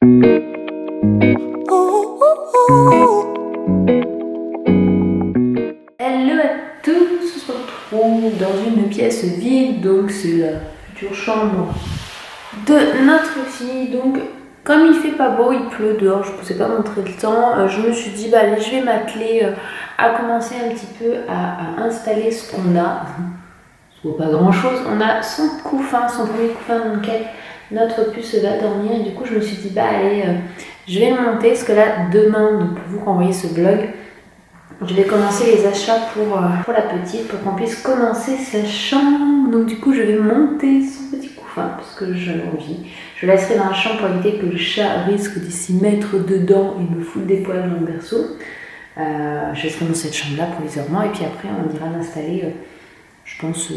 Hello à tous, on se retrouve dans une pièce vide, donc c'est la future chambre de notre fille. Donc comme il fait pas beau, il pleut dehors, je ne vous ai pas montré le temps, je me suis dit bah allez, je vais m'atteler à commencer un petit peu à installer ce qu'on a. Ce n'est pas grand chose, on a son couffin, son premier couffin dans lequel notre puce va dormir, et du coup je me suis dit bah allez, je vais le monter, parce que là demain, donc pour vous renvoyer ce vlog, je vais commencer les achats pour la petite, pour qu'on puisse commencer sa chambre. Donc du coup je vais monter son petit couffin parce que j'avais envie. Je le laisserai dans la chambre pour éviter que le chat risque de s'y mettre dedans et me foutre des poils dans le berceau. Je laisserai dans cette chambre là provisoirement, et puis après on ira l'installer, je pense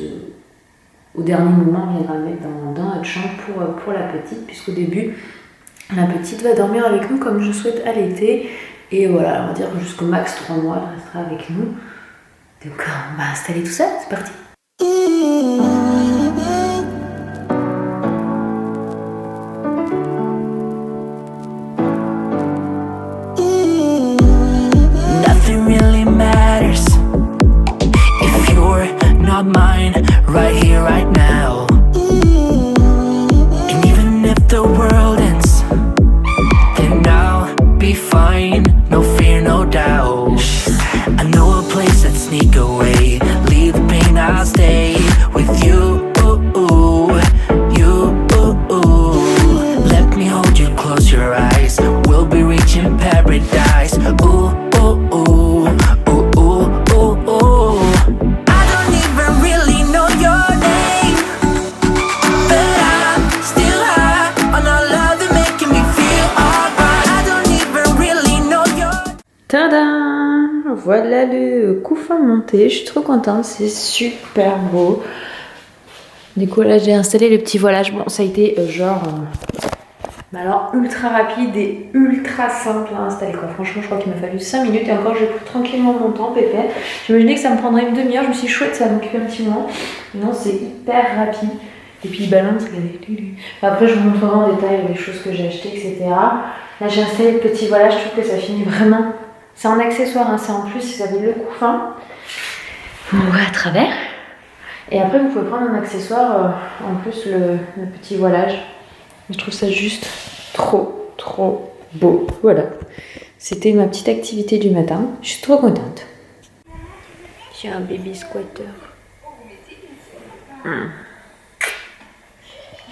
au dernier moment on viendra le mettre dans notre chambre pour la petite, puisqu'au début la petite va dormir avec nous comme je souhaite à l'été. Et voilà, on va dire que jusqu'au max 3 mois, elle restera avec nous. Donc on va installer tout ça, c'est parti. Nothing really matters if you're not mine, right here, right now. And even if the world ends, then I'll be fine. No fear, no doubt. I know a place that sneak away. Leave the pain, I'll stay with you. You. Let me hold you, close your eyes. We'll be reaching paradise. Ooh. I don't even really know your name, but I'm still high on our love and making me feel alright. I don't even really know your. Tada! Voilà le couffin monté, je suis trop contente, c'est super beau. Du coup là j'ai installé le petit voilage. Bon, ça a été alors ultra rapide et ultra simple à installer quoi. Franchement je crois qu'il m'a fallu 5 minutes, et encore j'ai pris tranquillement mon temps, pépère. J'imaginais que ça me prendrait une demi-heure, je me suis dit chouette, ça va m'occuper un petit moment. Mais non, c'est hyper rapide. Et puis il balance, regardez. Après je vous montrerai en détail les choses que j'ai achetées, etc. Là j'ai installé le petit voilage, je trouve que ça finit vraiment. C'est un accessoire, hein. C'est en plus, vous avez le couffin. On voit à travers. Et après vous pouvez prendre un accessoire, en plus le petit voilage. Je trouve ça juste trop beau. Voilà. C'était ma petite activité du matin. Je suis trop contente. J'ai un baby squatter. Ça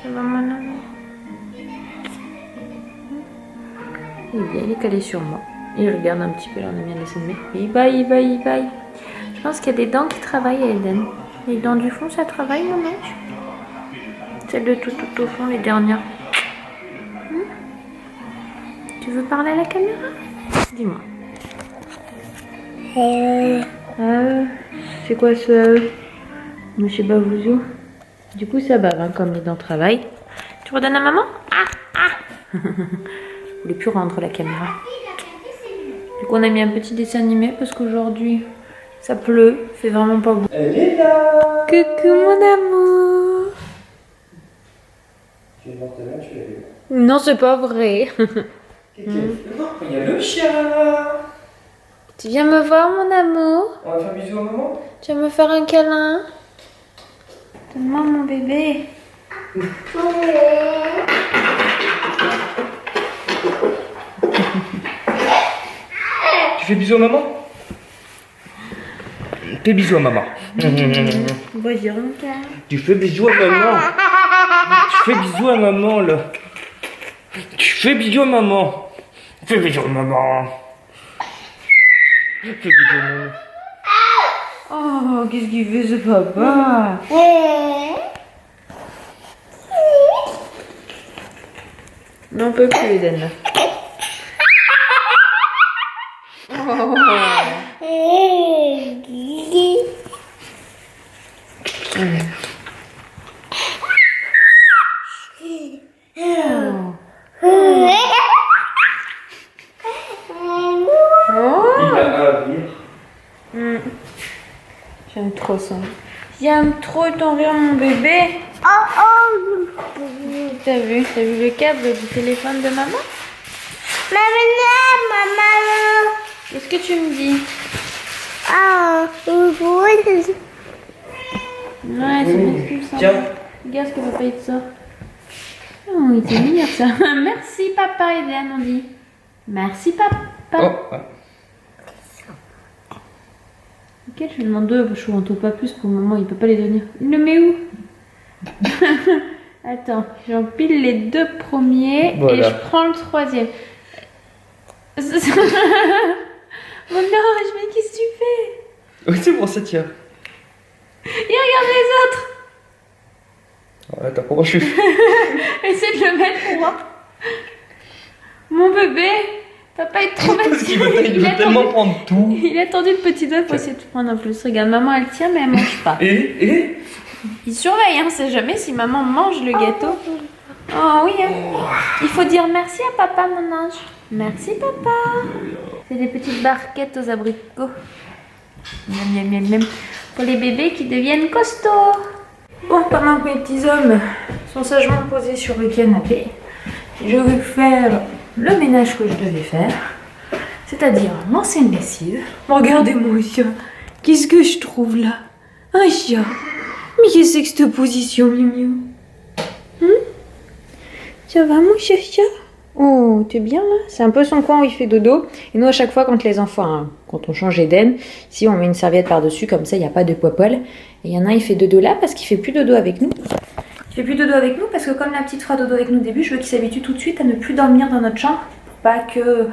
va mon amour? Il est calé sur moi. Il regarde un petit peu, là on a bien descendu. Il va. Je pense qu'il y a des dents qui travaillent à Eden. Les dents du fond, ça travaille, mon ange? Celles de tout au fond, les dernières. Tu veux parler à la caméra? Dis-moi. C'est quoi ce Monsieur Bavouzou? Du coup, ça bave, hein, comme les dents travaillent. Tu redonnes à maman? Je voulais plus rendre la caméra. Du coup, on a mis un petit dessin animé parce qu'aujourd'hui, ça pleut, il fait vraiment pas beau. Elle est là! Coucou mon amour! Tu viens voir ta mère, tu l'as vu. Non, c'est pas vrai. Il y a le chien! Tu viens me voir mon amour? On va faire bisous à maman? Tu vas me faire un câlin? Donne-moi mon bébé. Tu fais bisous à maman? Fais bisous à maman. Vas-y, regarde. Tu fais bisous à maman. Tu fais bisous à maman là. Tu fais bisous à maman. Fais bisous à maman. Fais bisous à maman. Oh, qu'est-ce qu'il fait ce papa? Non, on peut plus, Eden. Là. Oh. J'aime trop ça. J'aime trop ton rire, mon bébé. T'as vu le câble du téléphone de maman? Maman. Qu'est-ce que tu me dis? Ah, une boule. Ouais, c'est bien comme ça. Tiens. Regarde ce que papa il te sort. Oh, il était mignon ça. Merci papa, Eden, on dit. Merci papa. Oh. Ok, je lui demande deux, je ne pas plus pour le moment, il peut pas les donner. Il le met où? Attends, j'empile les deux premiers et Voilà. je prends le troisième. Oh non, mais qu'est-ce que tu fais? Oui, c'est bon, ça tient. Et regarde les autres. Attends, comment je fais? Essaie de le mettre pour moi. Mon bébé, papa est trop Parce qu'il veut, fatigué. il veut tellement prendre tout. Il a tendu le petit doigt pour essayer de prendre en plus. Regarde, maman elle tient mais elle mange pas. Et Il surveille, hein, sait jamais si maman mange le gâteau. Oh oui, hein. Il faut dire merci à papa, mon ange. Merci papa. C'est des petites barquettes aux abricots. Miam, miam, miam, miam. Pour les bébés qui deviennent costauds. Bon, pendant que mes petits hommes sont sagement posés sur le canapé, je vais faire le ménage que je devais faire. C'est-à-dire lancer une lessive. Regardez-moi ça. Qu'est-ce que je trouve là? Un chat. Mais qu'est-ce que c'est que cette position, Miu Miu? Ça va, mon chat? Oh, t'es bien là? C'est un peu son coin où il fait dodo. Et nous, à chaque fois, quand les enfants, hein, quand on change Eden, si on met une serviette par-dessus, comme ça, il n'y a pas de poil. Et il y en a un, il fait dodo là parce qu'il fait plus dodo avec nous. Il fait plus dodo avec nous parce que comme la petite fera dodo avec nous au début, je veux qu'il s'habitue tout de suite à ne plus dormir dans notre chambre. Pour pas que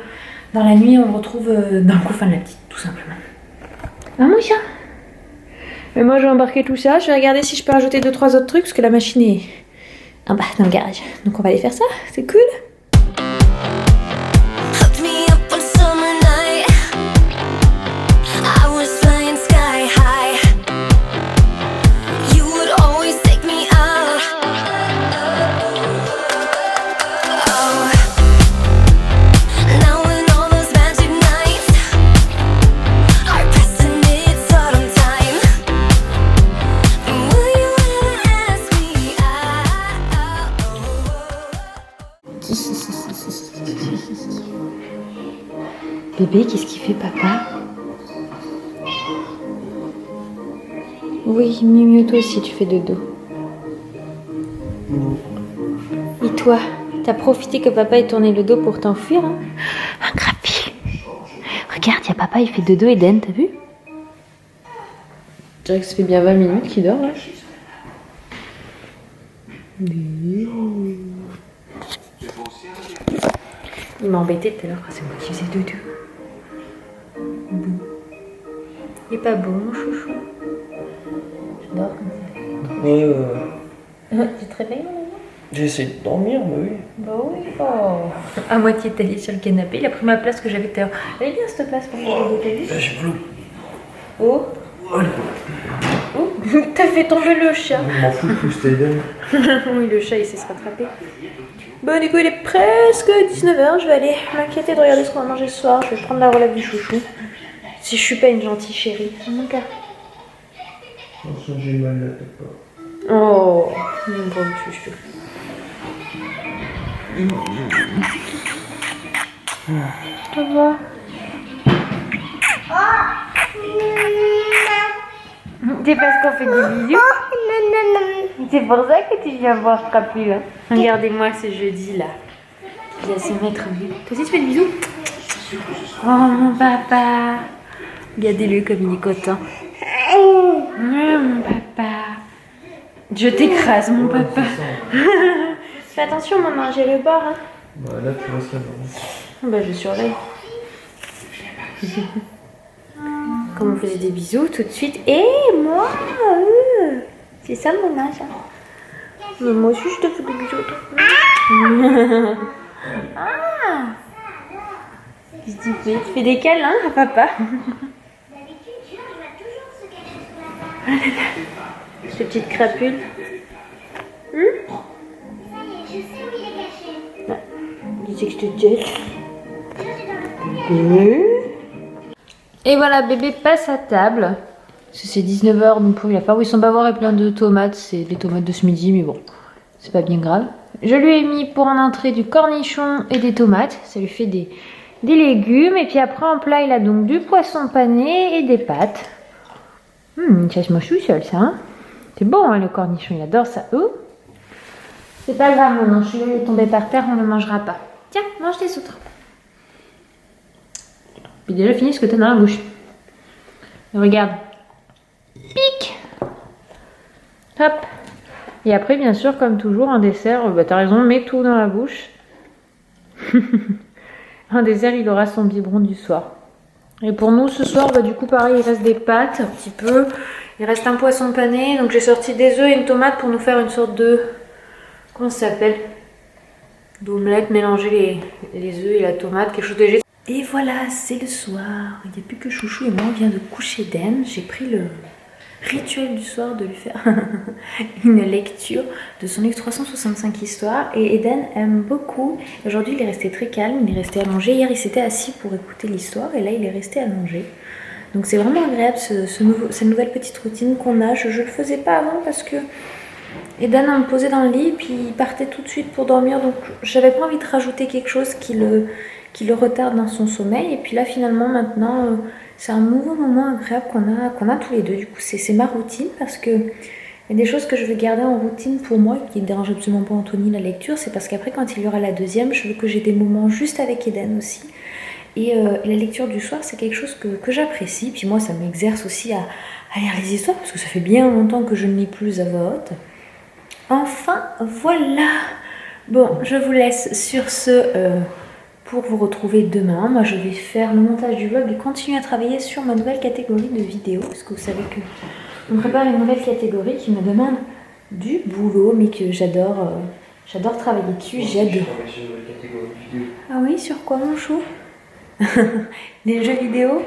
dans la nuit, on le retrouve dans le couffin de la petite, tout simplement. Ah, mon chat? Mais moi, je vais embarquer tout ça. Je vais regarder si je peux rajouter 2-3 autres trucs parce que la machine est en bas dans le garage. Donc, on va aller faire ça. C'est cool. Hooked me up one summer night. I was flying sky high. You would always take me out. Oh, now when all those magic nights are passing, it's autumn time. Will you ever ask me out? Bébé, qu'est-ce qu'il fait, papa? Oui, Miu, toi aussi, tu fais dodo. Et toi, t'as profité que papa ait tourné le dos pour t'enfuir, hein? Un crapi. Regarde, y'a papa, il fait dodo, Eden, t'as vu? Je dirais que ça fait bien 20 minutes qu'il dort, là. Il m'a embêté tout à l'heure quand c'est moi qui faisais dodo. Bon. Il est pas bon, mon chouchou. J'adore comme ça. Tu te réveilles, mon amour? J'ai essayé de dormir, mais oui. Bah oui. Oh. À moitié étalé sur le canapé, il a pris ma place que j'avais tout à l'heure. Elle est bien cette place pour moi, t'as vu? J'ai bleu. Oh. Oh. T'as fait tomber le chat. Je m'en fous plus, c'était Eden. Oui, le chat il sait se rattraper. Bon, du coup, il est presque 19h. Je vais aller m'inquiéter de regarder ce qu'on va manger ce soir. Je vais prendre la relève du chouchou. Si je suis pas une gentille chérie. Mon gars. J'ai mal la tête. Oh, mon bon chouchou. Ça va? C'est parce qu'on fait des bisous? C'est pour ça que tu viens voir Crapu là. Regardez-moi ce jeudi là. Il vient se mettre au lit. Toi aussi tu fais des bisous? Oh mon papa. Regardez-le comme il est content. Mon papa. Je t'écrase mon papa. Fais attention maman, j'ai le bord hein. Bah là tu vois ça. Bah je surveille. Comme on faisait des bisous tout de suite. Et moi c'est ça mon âge. Mais moi aussi je te fais des bisous. Toi. Ah. Qu'est-ce que tu fais? Tu fais des câlins à papa? Cette petite crapule. Tu sais que je te jette. Et voilà, bébé passe à table. C'est 19h, donc pour il a pas. Ils sont bavards et plein de tomates. C'est les tomates de ce midi, mais bon, c'est pas bien grave. je lui ai mis pour en entrée du cornichon et des tomates. Ça lui fait des légumes. Et puis après, en plat, il a donc du poisson pané et des pâtes. Ça se mange tout seul, ça. Hein, c'est bon, hein, le cornichon, il adore ça. Oh, c'est pas grave, non, celui-là, il est tombé par terre, on ne le mangera pas. Tiens, mange tes autres. Puis déjà fini ce que t'as dans la bouche. Et regarde. Pic. Hop. Et après, bien sûr, comme toujours, un dessert, t'as raison, mets tout dans la bouche. Un dessert, il aura son biberon du soir. Et pour nous, ce soir, du coup, pareil, il reste des pâtes, un petit peu. Il reste un poisson pané. Donc, j'ai sorti des œufs et une tomate pour nous faire une sorte de... Comment ça s'appelle? D'omelette, mélanger les œufs et la tomate, quelque chose de léger. Et voilà, c'est le soir. Il n'y a plus que Chouchou et moi, on vient de coucher d'En. J'ai pris le rituel du soir de lui faire une lecture de son livre 365 histoires. Et Eden aime beaucoup. Aujourd'hui, il est resté très calme, il est resté allongé. Hier, il s'était assis pour écouter l'histoire et là, il est resté allongé. Donc c'est vraiment agréable cette nouvelle petite routine qu'on a. Je ne le faisais pas avant parce que Eden me posait dans le lit et puis il partait tout de suite pour dormir. Donc j'avais pas envie de rajouter quelque chose qui le retarde dans son sommeil. Et puis là, finalement, maintenant... c'est un nouveau moment agréable qu'on a tous les deux. Du coup, c'est ma routine parce que il y a des choses que je veux garder en routine pour moi qui ne dérangent absolument pas Anthony, la lecture. C'est parce qu'après, quand il y aura la deuxième, je veux que j'ai des moments juste avec Eden aussi. Et la lecture du soir, c'est quelque chose que j'apprécie. Puis moi, ça m'exerce aussi à lire les histoires parce que ça fait bien longtemps que je ne lis plus à voix haute. Enfin, voilà. Bon, je vous laisse sur ce... pour vous retrouver demain. Moi, je vais faire le montage du vlog et continuer à travailler sur ma nouvelle catégorie de vidéos. Parce que vous savez que on prépare une nouvelle catégorie qui me demande du boulot, mais que j'adore travailler dessus. J'adore. Ah oui, sur quoi, mon chou? Des jeux vidéo.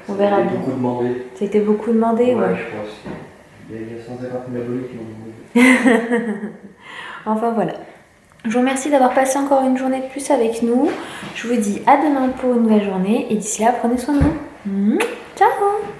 On verra bien. Beaucoup demandé. C'était beaucoup demandé, ouais. Je pense. Il y a 150 000 abonnés qui m'ont demandé. Enfin, voilà. Je vous remercie d'avoir passé encore une journée de plus avec nous. Je vous dis à demain pour une nouvelle journée. Et d'ici là, prenez soin de vous. Ciao!